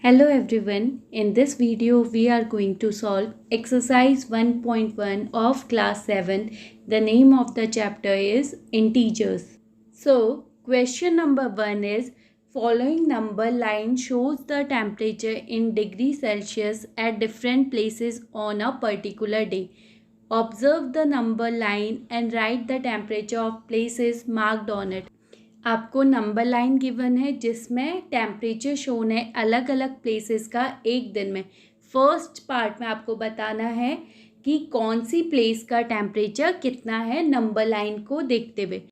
Hello everyone, in this video we are going to solve exercise 1.1 of class 7. The name of the chapter is integers. So question number 1 is following number line shows the temperature in degrees Celsius at different places on a particular day. Observe the number line and write the temperature of places marked on it. आपको number line given है जिसमें temperature shown है अलग अलग places का एक दिन में। फर्स्ट पार्ट में आपको बताना है कि कौन सी प्लेस का टेम्परेचर कितना है नंबर लाइन को देखते हुए।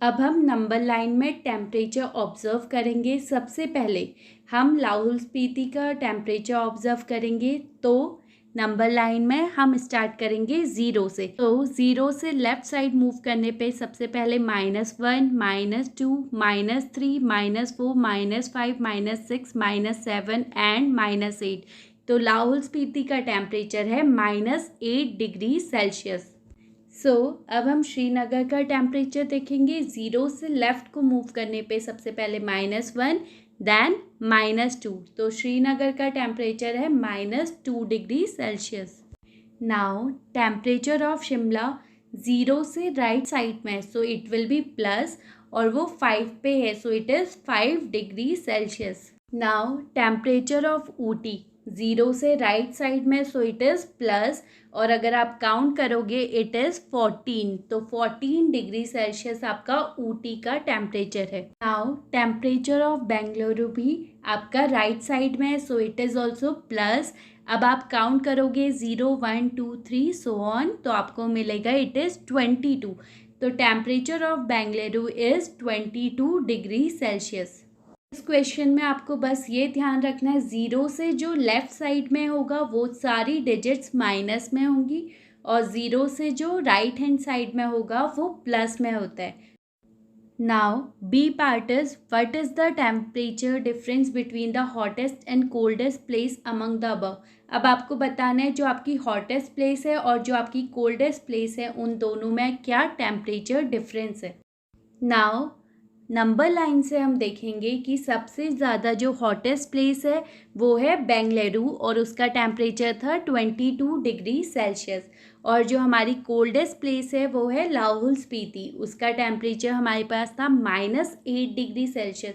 अब हम नंबर लाइन में टेम्परेचर ऑब्जर्व करेंगे। सबसे पहले हम लाहौल स्पीति का टेम्परेचर ऑब्जर्व करेंगे। तो नंबर लाइन में हम स्टार्ट करेंगे ज़ीरो से। तो ज़ीरो से लेफ़्ट साइड मूव करने पे सबसे पहले -1, -2, -3, -4, -5, -6, -7 एंड -8। तो लाहौल स्पीति का टेम्परेचर है -8 डिग्री सेल्सियस। अब हम श्रीनगर का टेम्परेचर देखेंगे। ज़ीरो से लेफ़्ट को मूव करने पे सबसे पहले -1 देन -2। तो श्रीनगर का टेम्परेचर है -2 degree Celsius. Now temperature of Shimla zero से राइट साइड में, so it will be plus और वो 5 पे है, so it is 5 degree Celsius. Now temperature of Ooty zero से राइट साइड में, सो इट इज़ प्लस और अगर आप काउंट करोगे इट इज़ 14। तो 14 डिग्री सेल्सियस आपका ऊटी का टेम्परेचर है। नाउ टेम्परेचर ऑफ बेंगलुरु भी आपका राइट साइड में है, so it is also plus. अब आप काउंट करोगे 0, 1, 2, 3 सो ऑन, तो आपको मिलेगा इट इज़ 22। तो temperature of Bengaluru is 22 degree Celsius. इस क्वेश्चन में आपको बस ये ध्यान रखना है, ज़ीरो से जो लेफ़्ट साइड में होगा वो सारी डिजिट्स माइनस में होंगी और ज़ीरो से जो राइट हैंड साइड में होगा वो प्लस में होता है। Now B part is what is the temperature difference between the hottest and coldest place among the above. अब आपको बताना है जो आपकी हॉटेस्ट प्लेस है और जो आपकी कोल्डेस्ट प्लेस है उन दोनों में क्या टेम्परेचर डिफरेंस है। नाउ नंबर लाइन से हम देखेंगे कि सबसे ज़्यादा जो हॉटेस्ट प्लेस है वो है बेंगलुरु और उसका टेम्परेचर था 22 डिग्री सेल्सियस। और जो हमारी कोल्डेस्ट प्लेस है वो है लाहौल स्पीति, उसका टेम्परेचर हमारे पास था -8 डिग्री सेल्सियस।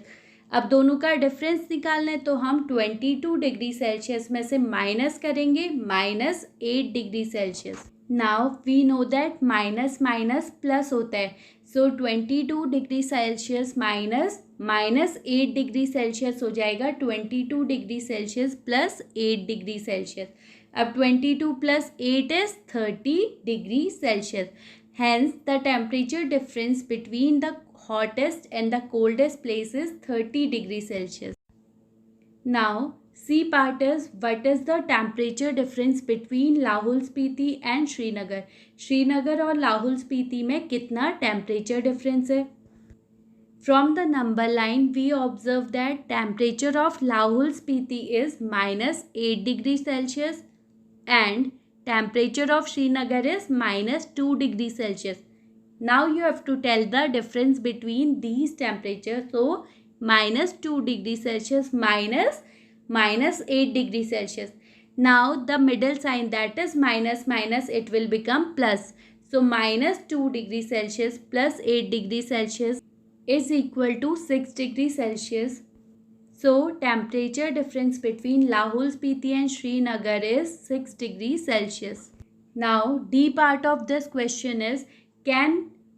अब दोनों का डिफरेंस निकालना है तो हम 22 डिग्री सेल्सियस में से माइनस करेंगे -8 degree Celsius. Now we know that minus minus plus होता है, so 22 degree Celsius minus 8 degree Celsius हो जाएगा 22 degree Celsius plus 8 degree Celsius. अब 22 plus 8 is 30 degree Celsius. Hence the temperature difference between the hottest and the coldest place is 30 degrees Celsius. Now C part is what is the temperature difference between Lahaul Spiti and Srinagar. Srinagar और लाहौल स्पीति में कितना temperature difference है। From the number line we observe that temperature of Lahaul Spiti is -8 degree Celsius and temperature of Srinagar is -2 degree Celsius. Now you have to tell the difference between these temperatures. So -2 degree Celsius -8 degree Celsius. Now the middle sign, that is minus minus, it will become plus. So -2 degree Celsius plus 8 degree Celsius is equal to 6 degree Celsius. So temperature difference between Lahaul Spiti and Srinagar is 6 degree Celsius. Now D part of this question is, can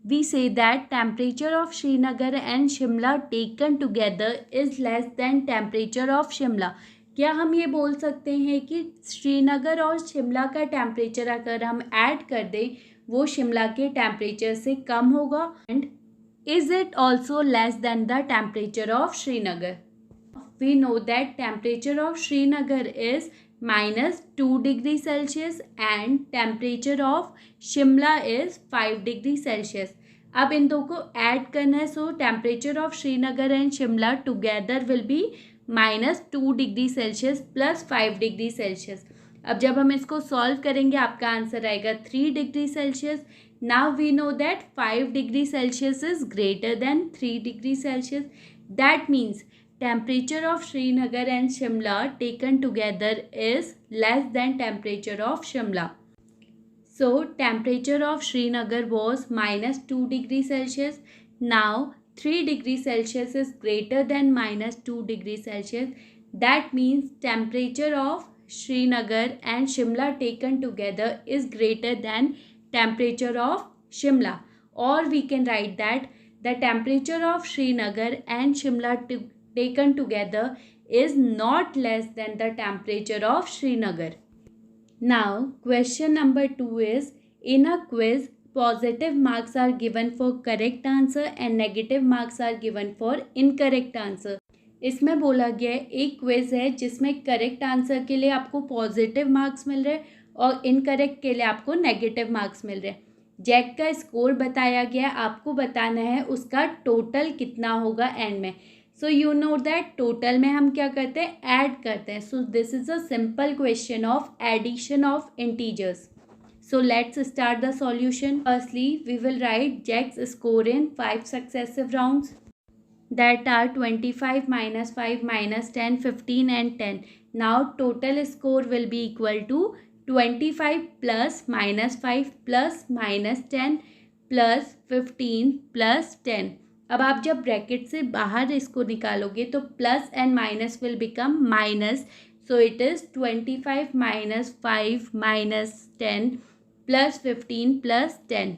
we say that temperature of Srinagar and Shimla taken together is less than temperature of Shimla? क्या हम ये बोल सकते हैं कि श्रीनगर और शिमला का temperature अगर हम ऐड कर दें वो शिमला के टेम्परेचर से कम होगा? And is it also less than the temperature of Srinagar? We know that temperature of Srinagar is -2 degree Celsius and temperature of Shimla is 5 degree Celsius. अब इन दो को ऐड करना है, so temperature of Srinagar and Shimla together will be -2 degree Celsius plus 5 degree Celsius. अब जब हम इसको सॉल्व करेंगे आपका आंसर आएगा 3 degree Celsius. Now we know that 5 degree Celsius is greater than 3 degree Celsius. That means temperature of Srinagar and Shimla taken together is less than temperature of Shimla. So temperature of Srinagar was minus 2 degrees Celsius. Now 3 degrees Celsius is greater than minus 2 degrees Celsius. That means temperature of Srinagar and Shimla taken together is greater than temperature of Shimla. Or we can write that the temperature of Srinagar and Shimla taken together is not less than the temperature of Srinagar. Now, question number 2 is, in a quiz, positive marks are given for correct answer and negative marks are given for incorrect answer. इसमें बोला गया है एक quiz है जिसमें correct answer के लिए आपको पॉजिटिव मार्क्स मिल रहे हैं और इनकरेक्ट के लिए आपको नेगेटिव मार्क्स मिल रहे हैं. जैक का स्कोर बताया गया है, आपको बताना है उसका टोटल कितना होगा एंड में. So you know that total में हम क्या करते हैं, ऐड करते हैं. So this is a simple question of addition of integers. So let's start the solution. Firstly, we will write Jack's score in 5 successive rounds. That are 25 minus 5 minus 10, 15 and 10. Now total score will be equal to 25 plus minus 5 plus minus 10 plus 15 plus 10. अब आप जब bracket से बाहर इसको निकालोगे तो plus and minus will become minus. So it is 25 minus 5 minus 10 plus 15 plus 10.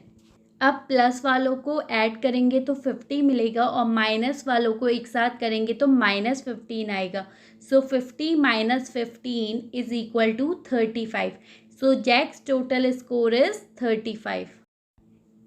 अब plus वालों को ऐड करेंगे तो 50 मिलेगा और माइनस वालों को एक साथ करेंगे तो माइनस 15 आएगा. So 50 minus 15 is equal to 35. So Jack's total score is 35.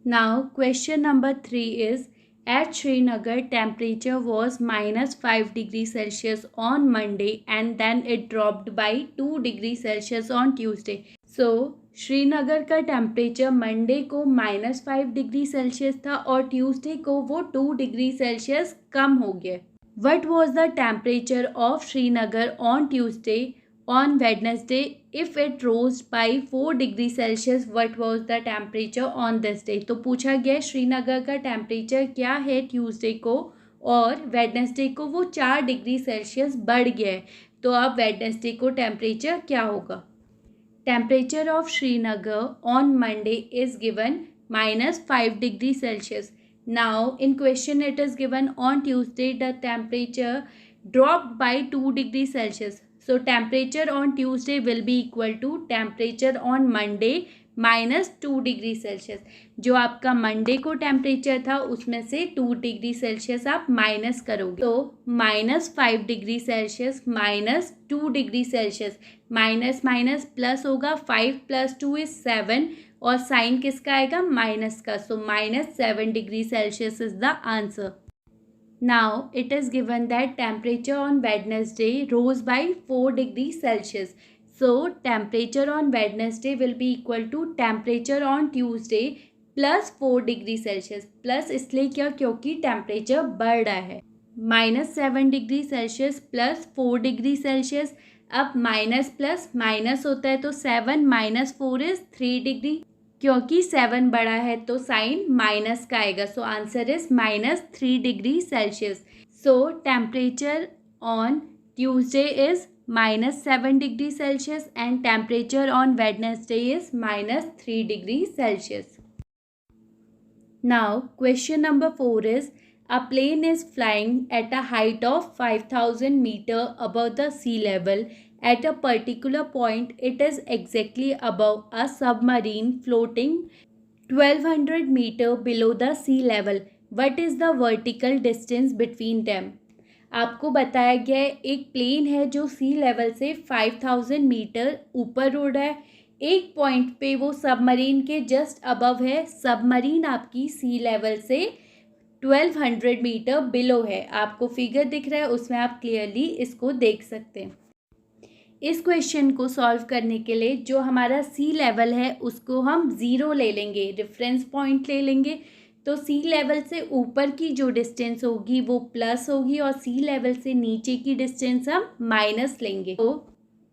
Now question number 3 is, at Srinagar temperature was minus 5 degrees Celsius on Monday and then it dropped by 2 degrees Celsius on Tuesday. So Srinagar का temperature Monday को minus 5 degree Celsius था और Tuesday को वो 2 degree Celsius कम हो गया. What was the temperature of Srinagar on Tuesday on Wednesday? If it rose by 4 degree Celsius, what was the temperature on this day? तो पूछा गया श्रीनगर का टेम्परेचर क्या है ट्यूसडे को और वेडनेसडे को वो 4 डिग्री सेल्सियस बढ़ गया है. तो अब वेडनेसडे को टेम्परेचर क्या होगा. Temperature of Srinagar on Monday is given minus 5 degree Celsius. Now in question it is given on Tuesday the temperature dropped by 2 degree Celsius. So temperature on Tuesday will be equal to temperature on Monday minus 2 degree Celsius. जो आपका Monday को temperature था उसमें से 2 degree Celsius आप minus करोगे तो minus 5 degree Celsius minus 2 degree Celsius. Minus minus plus होगा, 5 प्लस 2 इज 7 और साइन किसका आएगा, माइनस का. So minus 7 degree Celsius is the answer. Now it is given that temperature on Wednesday rose by 4 degrees Celsius. So temperature on Wednesday will be equal to temperature on Tuesday plus 4 degrees Celsius. Plus इसलिए क्या, क्योंकि temperature बढ़ रहा है. Minus 7 degree Celsius plus 4 degree Celsius. अब minus plus minus होता है तो 7 माइनस 4 इज 3 डिग्री. क्योंकि 7 बड़ा है तो साइन माइनस का आएगा. So answer is minus 3 degree Celsius. So temperature on Tuesday is minus 7 degrees Celsius and temperature on Wednesday is minus 3 degrees Celsius. Now question number 4 is, a plane is flying at a height of 5,000 meter above the sea level. At a particular point it is exactly above a submarine floating 1200 meter below the sea level. What is the vertical distance between them? आपको बताया गया है एक plane है जो सी level से 5000 metre ऊपर उड़ रहा है. एक पॉइंट पे वो सबमरीन के जस्ट अबव है. सबमरीन आपकी सी लेवल से 1200 मीटर बिलो है. आपको फिगर दिख रहा है, उसमें आप क्लियरली इसको देख सकते हैं. इस क्वेश्चन को सॉल्व करने के लिए जो हमारा सी लेवल है उसको हम 0 ले लेंगे, रेफरेंस पॉइंट ले लेंगे. तो सी लेवल से ऊपर की जो डिस्टेंस होगी वो प्लस होगी और सी लेवल से नीचे की डिस्टेंस हम माइनस लेंगे. तो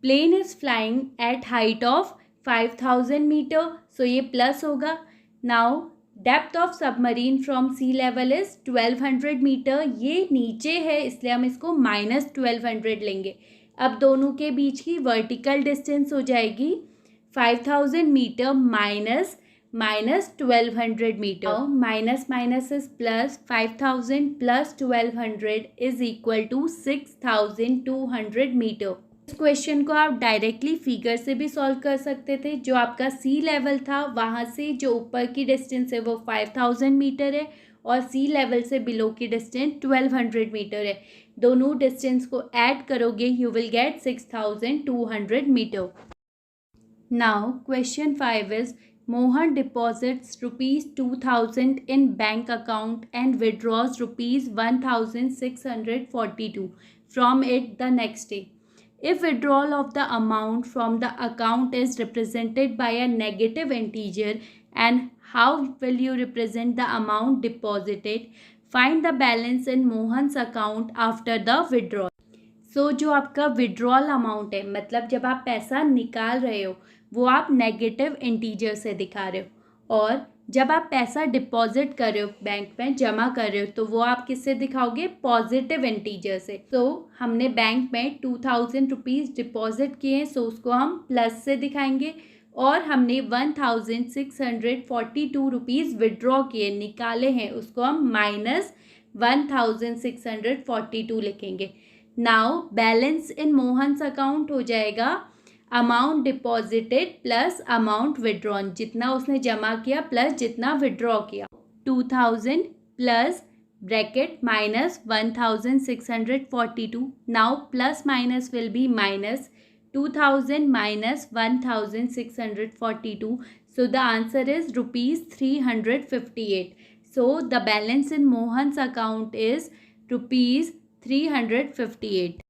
plane is flying at height of 5000 metre. So ये प्लस होगा. Now depth of submarine from sea level is 1200 metre. ये नीचे है इसलिए हम इसको -1200 लेंगे। अब दोनों के बीच की वर्टिकल डिस्टेंस हो जाएगी 5000 metre minus 1200 metre. Minus minus is plus, 5000 plus 1200 is equal to 6200 metre. इस क्वेश्चन को आप डायरेक्टली फिगर से भी सॉल्व कर सकते थे। जो आपका सी लेवल था वहाँ से जो ऊपर की डिस्टेंस है वो 5000 मीटर है और सी लेवल से बिलो की डिस्टेंस 1200 मीटर है। दोनों डिस्टेंस को ऐड करोगे you will get 6200 metre. Now question 5 is Mohan deposits rupees 2000 in bank account and withdraws rupees 1642 from it the next day. If withdrawal of the amount from the account is represented by a negative integer, and how will you represent the amount deposited? Find the balance in Mohan's account after the withdrawal. So जो आपका withdrawal amount है, मतलब जब आप पैसा निकाल रहे हो वो आप नेगेटिव इंटीजर से दिखा रहे हो, और जब आप पैसा डिपॉजिट कर रहे हो बैंक में जमा कर रहे हो तो वो आप किससे दिखाओगे? पॉजिटिव इंटीजर से। तो हमने बैंक में 2000 रुपीज़ डिपॉजिट किए हैं, सो उसको हम प्लस से दिखाएंगे, और हमने 1642 रुपीज़ विड्रॉ किए, निकाले हैं, उसको हम माइनस 1642 लिखेंगे। नाउ बैलेंस इन मोहन्स अकाउंट हो जाएगा amount deposited plus amount withdrawn, जितना उसने जमा किया प्लस जितना विड्रॉ किया। 2000 plus bracket minus 1642। Now plus minus will be minus 2000 minus 1642. So the answer is rupees 358. So the balance in Mohan's account is rupees 358.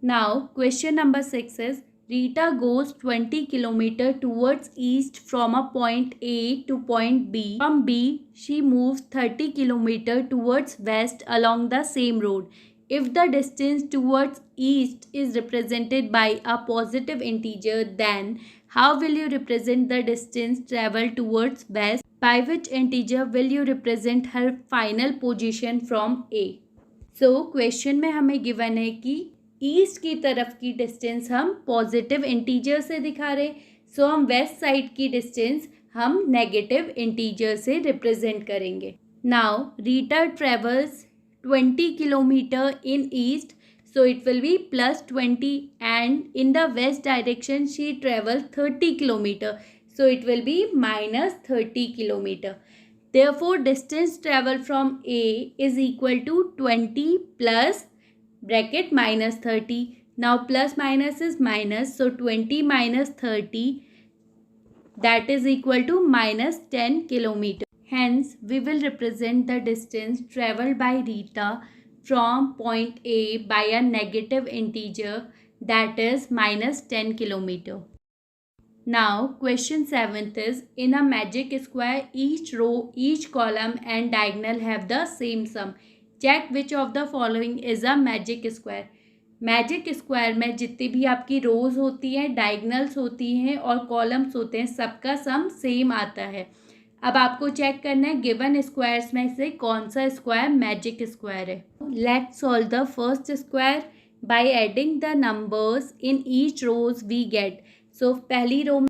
Now question number 6 is Rita goes 20 km towards east from a point A to point B. From B, she moves 30 km towards west along the same road. If the distance towards east is represented by a positive integer, then how will you represent the distance traveled towards west? By which integer will you represent her final position from A? So question में हमें given है कि east की तरफ की distance हम positive integer से दिखा रहे, सो हम वेस्ट साइड की डिस्टेंस हम नेगेटिव इंटीजर से रिप्रेजेंट करेंगे। Now Rita travels 20 kilometre in east, so it will be +20, and in the west direction she travel 30 kilometre, so it will be -30 kilometre. Therefore distance travel from A is equal to 20 plus bracket -30. Now plus minus is minus, so 20 minus 30, that is equal to -10 kilometer. Hence we will represent the distance traveled by Rita from point A by a negative integer, that is -10 kilometer. Now question 7th is in a magic square each row, each column and diagonal have the same sum. Check which of the following is a magic square. Magic square में जितनी भी आपकी रोज होती हैं, diagonals होती हैं और columns होते हैं, सबका सम सेम आता है। अब आपको चेक करना है गिवन स्क्वायर्स में से कौन सा स्क्वायर मैजिक स्क्वायर है। Let's solve the first square by adding the numbers in each rows we get. So पहली रो में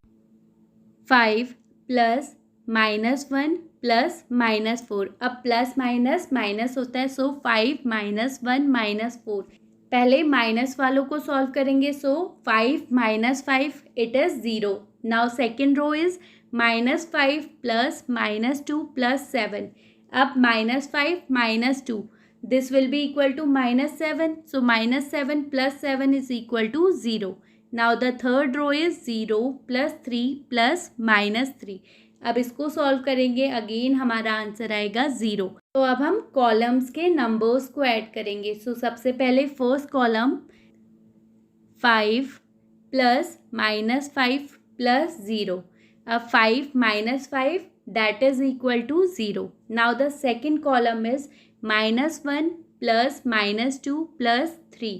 5 प्लस -1 प्लस -4। अब प्लस माइनस माइनस होता है, सो 5 -1 -4। पहले माइनस वालों को सॉल्व करेंगे, so 5 -5 it is 0। Now second row is -5 plus -2 plus 7। अब -5 -2 this will be equal to -7, so -7 plus 7 is equal to 0। Now the third row is 0 plus 3 plus -3. अब इसको solve करेंगे, अगेन हमारा आंसर आएगा 0। तो अब हम कॉलम्स के नंबर्स को ऐड करेंगे। सो सबसे पहले फर्स्ट कॉलम 5 प्लस -5 प्लस 0। अब 5 -5 that is equal to 0। Now the second column is -1 plus -2 plus 3।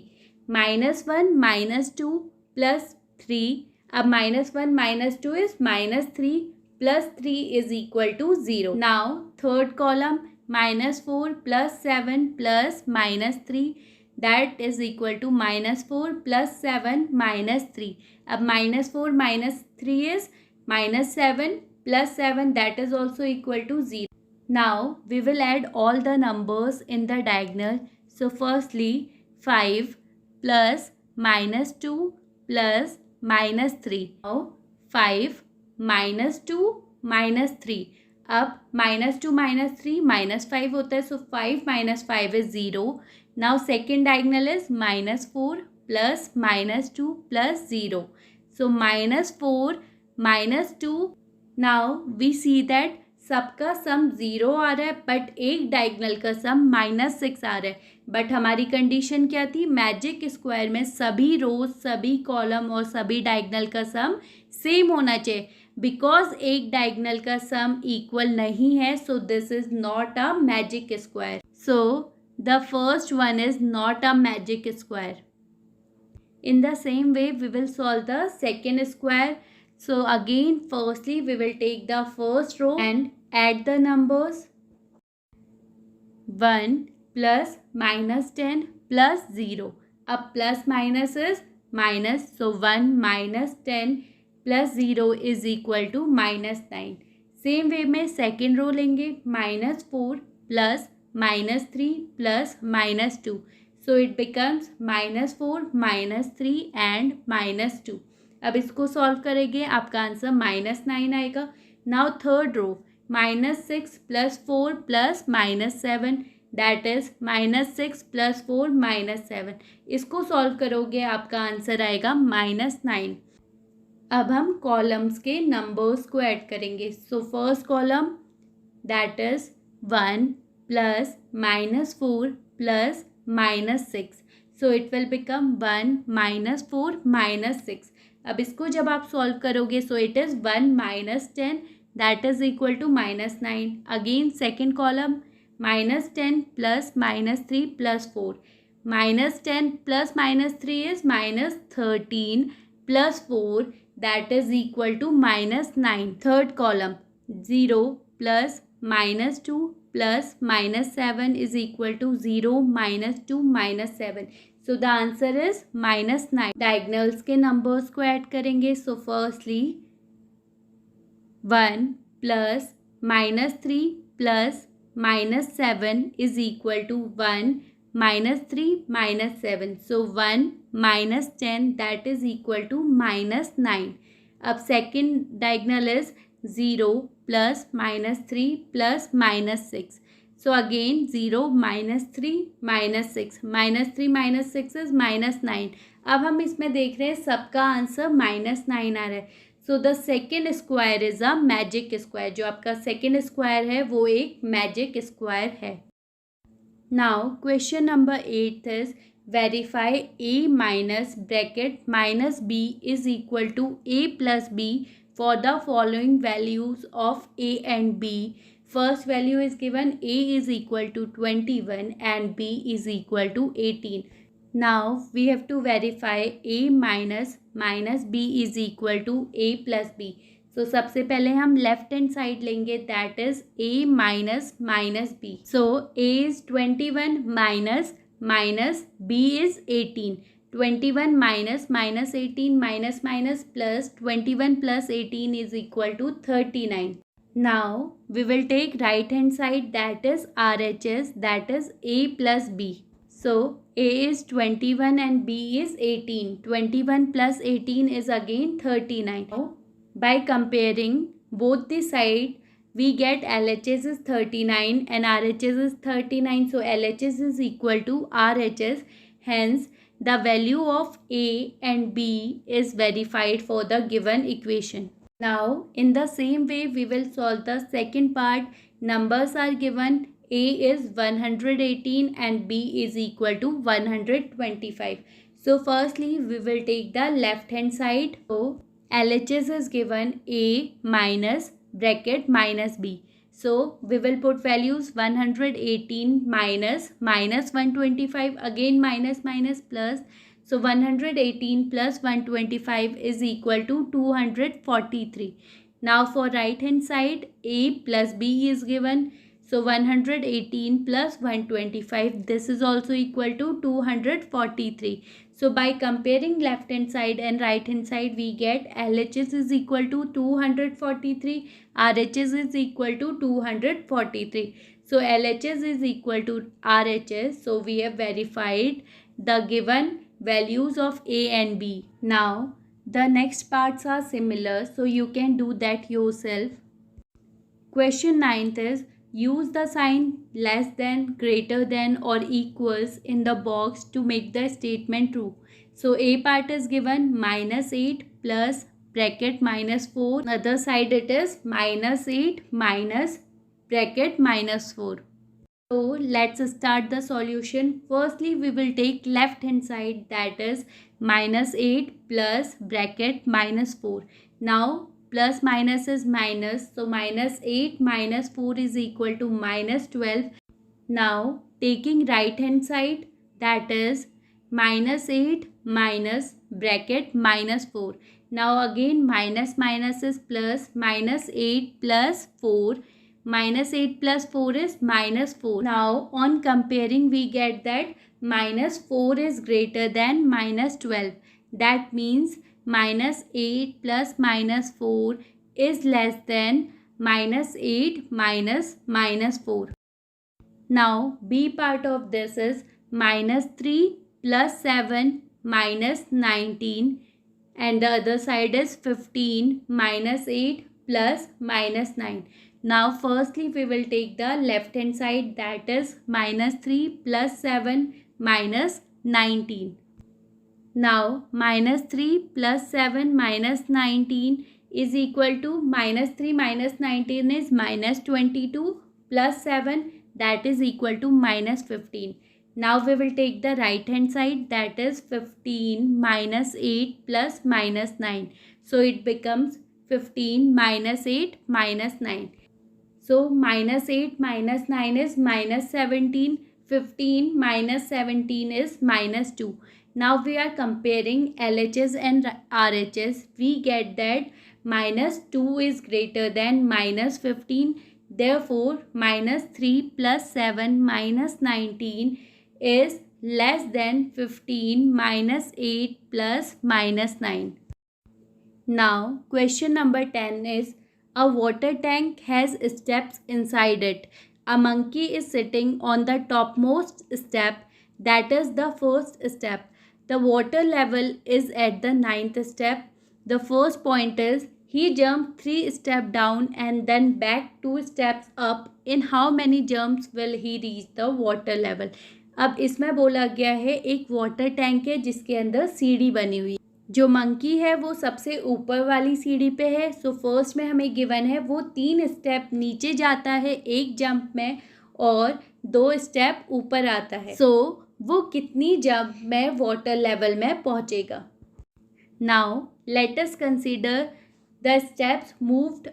-1 -2 plus 3। अब -1 -2 is -3 plus 3 is equal to 0. Now third column, minus 4 plus 7 plus minus 3, that is equal to minus 4 plus 7 minus 3. अब minus 4 minus 3 is minus 7 plus 7, that is also equal to 0. Now we will add all the numbers in the diagonal. So firstly 5 plus minus 2 plus minus 3. Now 5 minus 2 minus 3. अब minus 2 minus 3 minus 5 होता है. So 5 minus 5 is 0. Now second diagonal is minus 4 plus minus 2 plus 0. So minus 4 minus 2. Now we see that सबका सम 0 आ रहा है but एक diagonal का सम -6 आ रहा है. बट हमारी कंडीशन क्या थी? मैजिक स्क्वायर में सभी रोज, सभी कॉलम और सभी डायगनल का सम सेम होना चाहिए. बिकॉज एक डायगनल का सम इक्वल नहीं है, सो this is not a magic square. So the first one is not a magic square. In the same way, we will solve the second square. So again, firstly, we will take the first row and add the numbers. 1 plus minus 10 plus 0. अब plus minus is minus. So 1 minus 10 plus 0 is equal to minus 9. Same way में second row लेंगे. minus 4 plus minus 3 plus minus 2. So it becomes minus 4 minus 3 and minus 2. अब इसको solve करेंगे, आपका answer minus 9 आएगा. Now third row, minus 6 plus 4 plus minus 7, that is minus 6 plus 4 minus 7. इसको solve करोगे, आपका आंसर आएगा minus 9. अब हम कॉलम्स के नंबर्स को ऐड करेंगे. So first column, that is 1 plus minus 4 plus minus 6. So it will become 1 minus 4 minus 6. अब इसको जब आप सॉल्व करोगे, so it is 1 minus 10, that is equal to minus 9. Again second column, minus 10 plus minus 3 plus 4. Minus 10 plus minus 3 is minus 13 plus 4, that is equal to minus 9. Third column, 0 plus minus 2 plus minus 7 is equal to 0 minus 2 minus 7. So the answer is minus 9. Diagonals के numbers को add करेंगे. So firstly 1 plus minus 3 plus minus 7 is equal to 1 minus 3 minus 7. So 1 minus 10, that is equal to minus 9. अब second diagonal is 0 plus minus 3 plus minus 6. So again 0 minus 3 minus 6. Minus 3 minus 6 is minus 9. अब हम इसमें देख रहे हैं सबका answer minus 9 आ रहा है. So the second square is a magic square. जो आपका second square है वो एक magic square है. Now question number 8 is verify a minus bracket minus b is equal to a plus b for the following values of a and b. First value is given, a is equal to 21 and b is equal to 18. Now we have to verify a minus b is equal to a plus b. So सबसे पहले हम left hand side लेंगे, that is a minus b. So a is 21 minus b is 18. 21 minus 18 minus plus 21 plus 18 is equal to 39. Now we will take right hand side, that is RHS, that is a plus b. So a is 21 and b is 18. 21 plus 18 is again 39. Now by comparing both the side, we get LHS is 39 and RHS is 39. So LHS is equal to RHS. Hence the value of a and b is verified for the given equation. Now in the same way we will solve the second part. Numbers are given, a is 118 and b is equal to 125. So firstly we will take the left hand side. So LHS is given, a minus bracket minus b. So we will put values 118 minus 125, again minus plus. So 118 plus 125 is equal to 243. Now for right hand side, A plus B is given. So 118 plus 125, this is also equal to 243. So by comparing left hand side and right hand side, we get LHS is equal to 243, RHS is equal to 243. So LHS is equal to RHS. So we have verified the given values of A and B. Now the next parts are similar, so you can do that yourself. Question 9th is, use the sign less than, greater than or equals in the box to make the statement true. So A part is given -8 plus bracket -4. Other side it is -8 minus bracket -4. So let's start the solution. Firstly, we will take left hand side, that is -8 plus bracket -4. Now plus minus is minus, so -8 minus 4 is equal to -12. Now taking right hand side, that is -8 minus bracket -4. Now again minus is plus, -8 plus 4. -8 plus 4 is -4. Now on comparing, we get that -4 is greater than -12. That means -8 plus -4 is less than -8 minus -4. Now B part of this is -3 plus 7 minus 19, and the other side is 15 minus 8 plus -9. Now firstly we will take the left hand side, that is -3 plus 7 minus 19. Now -3 plus 7 minus 19 is equal to -3 minus 19 is -22 plus 7, that is equal to -15. Now we will take the right hand side, that is 15 minus 8 plus -9. So it becomes 15 minus 8 minus 9. So -8 minus 9 is -17. 15 minus 17 is -2. Now we are comparing LHS and RHS. We get that -2 is greater than -15. Therefore, -3 plus 7 minus 19 is less than 15 minus 8 plus -9. Now, question number 10 is, a water tank has steps inside it. A monkey is sitting on the topmost step, that is the first step. The water level is at the 9th step. The first point is, he jumped 3 steps down and then back 2 steps up. In how many jumps will he reach the water level? अब इसमें बोला गया है एक water tank है जिसके अंदर सीढ़ी बनी हुई है. जो मंकी है वो सबसे ऊपर वाली सीढ़ी पे है. सो फर्स्ट में हमें गिवन है वो 3 स्टेप नीचे जाता है एक जंप में और 2 स्टेप ऊपर आता है. सो वो कितनी जंप में वाटर लेवल में पहुंचेगा. Now let us consider the steps moved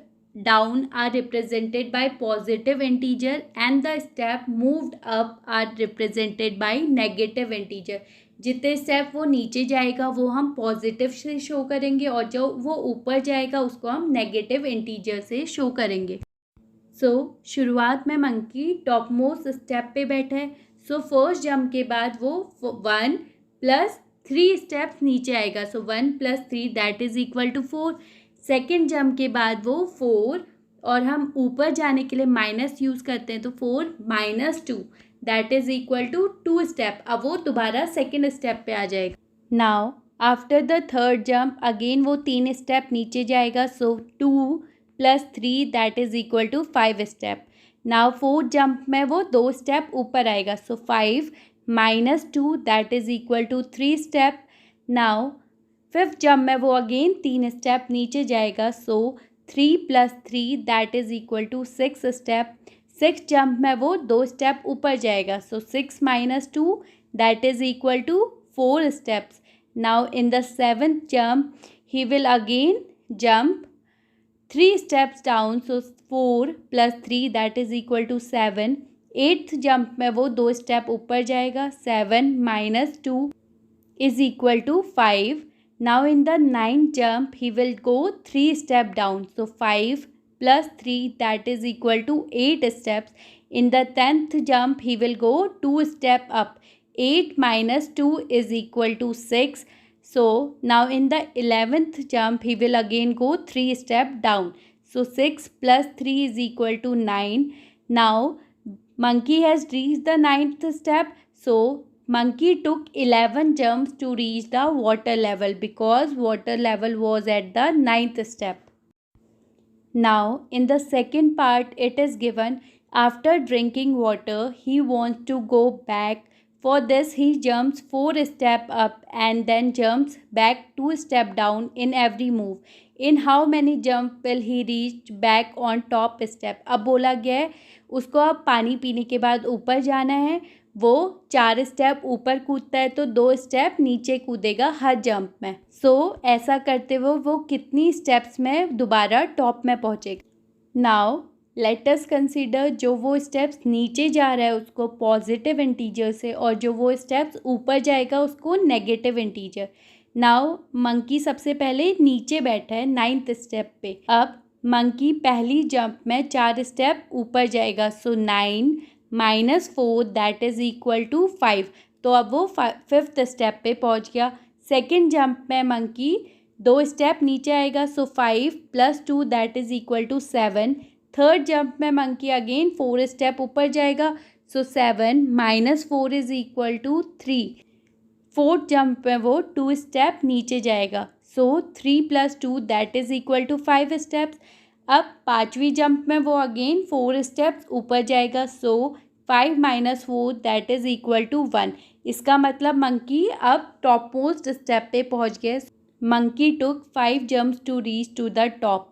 down are represented by positive integer and the step moved up are represented by negative integer. जितने स्टेप वो नीचे जाएगा वो हम पॉजिटिव से शो करेंगे और जो वो ऊपर जाएगा उसको हम नेगेटिव इंटीजर से शो करेंगे. सो शुरुआत में मंकी टॉप मोस्ट स्टेप पे बैठा है. सो फर्स्ट जंप के बाद वो 1 प्लस 3 स्टेप्स नीचे आएगा. So 1 plus 3 that is equal to 4. Second jump के बाद वो 4 और हम ऊपर जाने के लिए माइनस यूज़ करते हैं तो 4 minus 2 that is equal to 2 step. अब वो दोबारा सेकेंड स्टेप पे आ जाएगा. Now after the third jump again वो 3 स्टेप नीचे जाएगा. So 2 plus 3 that is equal to 5 step. Now fourth jump में वो 2 स्टेप ऊपर आएगा. So 5 minus 2 that is equal to 3 step. Now fifth jump में वो अगेन 3 स्टेप नीचे जाएगा. सो 3 plus 3 that is equal to 6 step. Six jump में वो 2 स्टेप ऊपर जाएगा. So 6 minus 2 that is equal to 4 steps. Now in the seventh jump he will again jump 3 steps down. So 4 plus 3 that is equal to 7. Eighth jump में वो 2 step ऊपर जाएगा. 7 minus 2 is equal to 5. Now in the 9th jump he will go 3 steps down. So 5 plus 3 that is equal to 8 steps. In the 10th jump he will go 2 steps up. 8 minus 2 is equal to 6. So now in the 11th jump he will again go 3 steps down. So 6 plus 3 is equal to 9. Now monkey has reached the 9th step. So monkey took 11 jumps to reach the water level because water level was at the 9th step. Now in the second part it is given after drinking water he wants to go back. For this he jumps 4 steps up and then jumps back 2 steps down in every move. In how many jump will he reach back on top step? अब बोला गया है उसको अब पानी पीने के बाद ऊपर जाना है. वो 4 स्टेप ऊपर कूदता है तो 2 स्टेप नीचे कूदेगा हर जंप में. सो ऐसा करते हुए वो कितनी स्टेप्स में दोबारा टॉप में पहुँचेगा. नाउ लेट अस कंसीडर जो वो स्टेप्स नीचे जा रहा है उसको पॉजिटिव इंटीजर से और जो वो स्टेप्स ऊपर जाएगा उसको नेगेटिव इंटीजर. नाउ मंकी सबसे पहले नीचे बैठा है 9th स्टेप पे. अब मंकी पहली जंप में 4 स्टेप ऊपर जाएगा. सो 9 minus 4 that is equal to 5. तो अब वो 5th स्टेप पे पहुंच गया. सेकेंड जंप में मंकी 2 स्टेप नीचे आएगा. So 5 plus 2 that is equal to 7. Third jump में मंकी अगेन 4 स्टेप ऊपर जाएगा. सो 7 minus 4 is equal to 3. Fourth jump में वो 2 स्टेप नीचे जाएगा. सो 3 plus 2 that is equal to 5 steps. अब पांचवी जंप में वो अगेन 4 स्टेप्स ऊपर जाएगा. सो 5 minus 4 that is equal to 1. इसका मतलब मंकी अब टॉप मोस्ट स्टेप पे पहुंच गए. Monkey took 5 jumps to reach to the top.